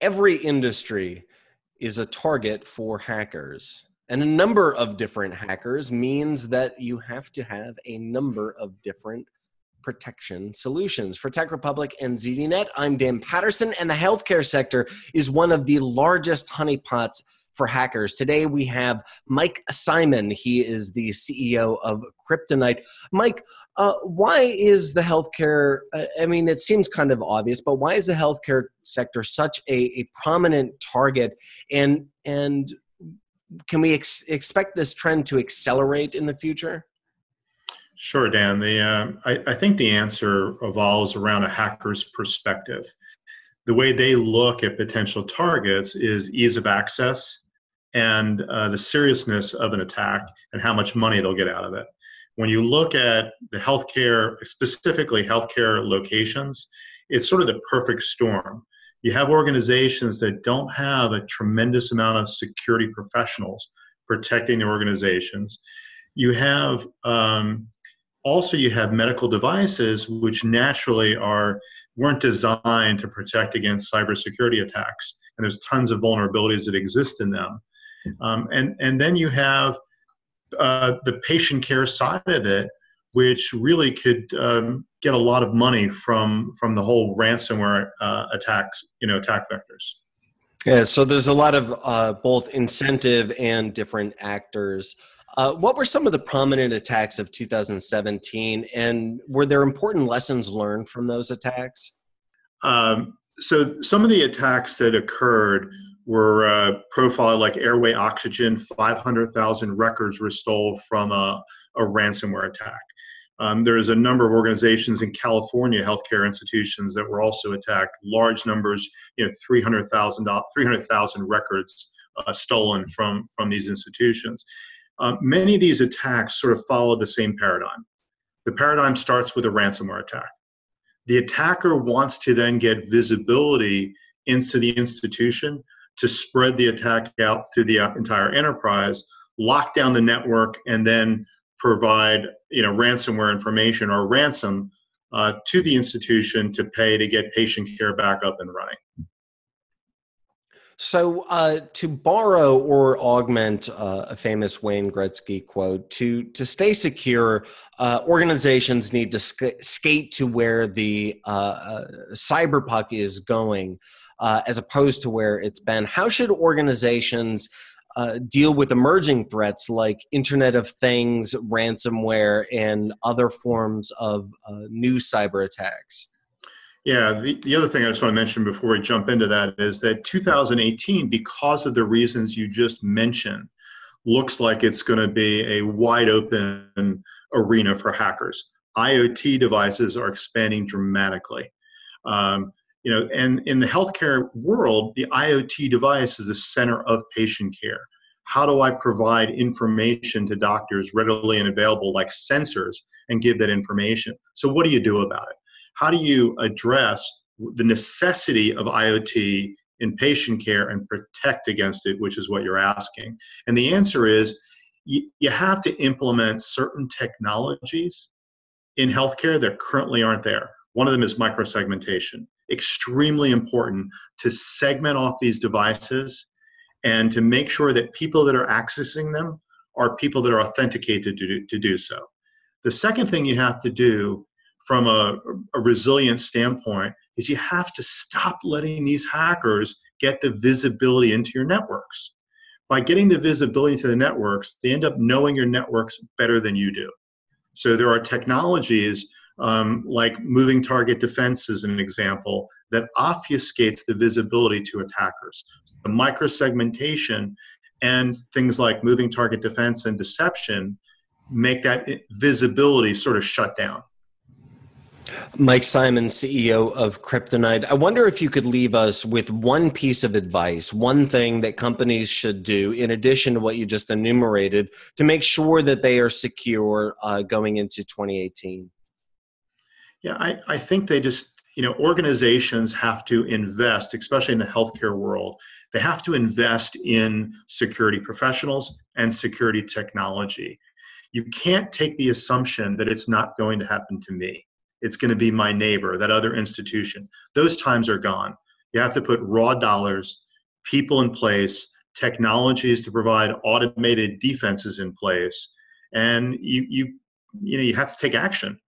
every industry is a target for hackers. And a number of different hackers means that you have to have a number of different protection solutions. For Tech Republic and ZDNet, I'm Dan Patterson, and the healthcare sector is one of the largest honeypots for hackers. Today we have Mike Simon. He is the CEO of Kryptonite. Mike, why is the healthcare, it seems kind of obvious, but why is the healthcare sector such a prominent target? And can we expect this trend to accelerate in the future? Sure, Dan. I think the answer evolves around a hacker's perspective. The way they look at potential targets is ease of access and the seriousness of an attack and how much money they'll get out of it. When you look at the healthcare, specifically healthcare locations, it's sort of the perfect storm. You have organizations that don't have a tremendous amount of security professionals protecting their organizations. You have also, you have medical devices which naturally weren't designed to protect against cybersecurity attacks, and there's tons of vulnerabilities that exist in them. And then you have the patient care side of it, which really could get a lot of money from the whole ransomware attacks, attack vectors. Yeah, so there's a lot of both incentive and different actors. What were some of the prominent attacks of 2017, and were there important lessons learned from those attacks? So some of the attacks that occurred were profiled like airway oxygen. 500,000 records were stolen from a ransomware attack. There's a number of organizations in California, healthcare institutions, that were also attacked. Large numbers, 300,000 records stolen from these institutions. Many of these attacks sort of follow the same paradigm. The paradigm starts with a ransomware attack. The attacker wants to then get visibility into the institution to spread the attack out through the entire enterprise, lock down the network, and then provide ransomware information or ransom to the institution to pay to get patient care back up and running. So to borrow or augment a famous Wayne Gretzky quote, to stay secure, organizations need to skate to where the cyber puck is going as opposed to where it's been. How should organizations deal with emerging threats like Internet of Things, ransomware, and other forms of new cyber attacks? Yeah, the other thing I just want to mention before we jump into that is that 2018, because of the reasons you just mentioned, looks like it's going to be a wide open arena for hackers. IoT devices are expanding dramatically. And in the healthcare world, the IoT device is the center of patient care. How do I provide information to doctors readily and available, like sensors, and give that information? So what do you do about it? How do you address the necessity of IoT in patient care and protect against it, which is what you're asking? And the answer is you have to implement certain technologies in healthcare that currently aren't there. One of them is microsegmentation. Extremely important to segment off these devices and to make sure that people that are accessing them are people that are authenticated to do so. The second thing you have to do from a resilient standpoint is you have to stop letting these hackers get the visibility into your networks. By getting the visibility to the networks, they end up knowing your networks better than you do. So there are technologies like moving target defense as an example that obfuscates the visibility to attackers. The microsegmentation and things like moving target defense and deception make that visibility sort of shut down. Mike Simon, CEO of Kryptonite. I wonder if you could leave us with one piece of advice, one thing that companies should do in addition to what you just enumerated to make sure that they are secure going into 2018. Yeah, I think they just, organizations have to invest, especially in the healthcare world, they have to invest in security professionals and security technology. You can't take the assumption that it's not going to happen to me. It's going to be my neighbor, that other institution. Those times are gone. You have to put raw dollars, people in place, technologies to provide automated defenses in place, and you have to take action.